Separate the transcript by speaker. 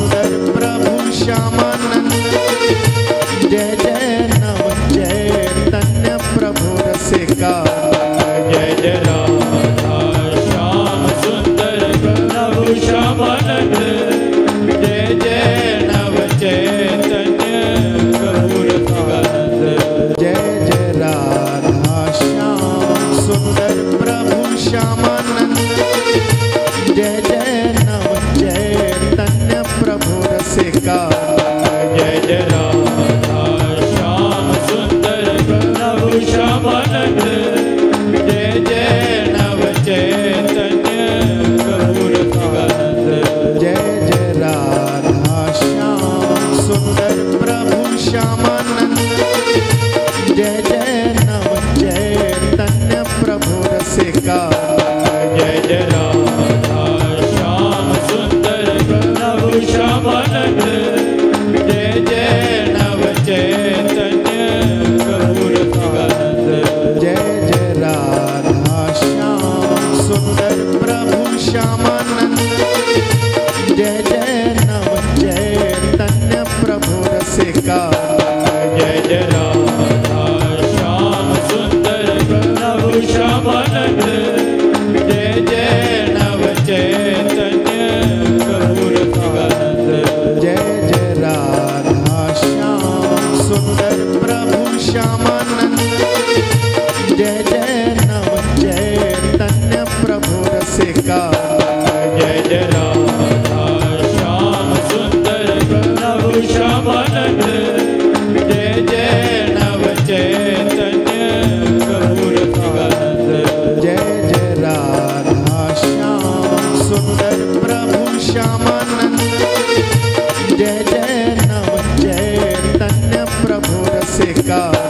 Speaker 1: सुंदर प्रभु श्यामानंद। जय जय नव चैतन्य प्रभु रसिका।
Speaker 2: जय जय राधा श्याम सुंदर प्रभु श्यामानंद। जय जय नव चैतन्य प्रभु रसिकानंद।
Speaker 1: जय जय राधा श्याम सुंदर प्रभु श्यामानंद। जय जय नव चैतन्य प्रभु रसिका।
Speaker 2: जय जय राधा श्याम सुंदर प्रभु श्यामानंद। जय जय नव चैतन्य प्रभु रसिकानंद।
Speaker 1: जय जय राधा श्याम सुंदर प्रभु श्यामानंद। जय जय नव चैतन्य प्रभु रसिका।
Speaker 2: जय जय राधा श्याम सुंदर प्रभु श्यामानंद। जय जय नव चैतन्य प्रभु रसिकानंद।
Speaker 1: जय जय राधा श्याम सुंदर प्रभु श्यामानंद। जय जय नव चैतन्य प्रभु रसिका।
Speaker 2: जय जय राधा श्याम सुंदर प्रभु श्यामानंद। जय जय नव चैतन्य प्रभु रसिकानंद।
Speaker 1: जय जय राधा श्याम सुंदर प्रभु श्यामानंद। जय जय नव चैतन्य प्रभु रसिका।
Speaker 2: जय जय राधा श्याम सुंदर प्रभु श्यामानंद। जय जय नव चैतन्य प्रभु रसिकानंद।
Speaker 1: जय जय राधा श्याम सुंदर प्रभु श्यामानंद। जय जय नव चैतन्य प्रभु रसिका।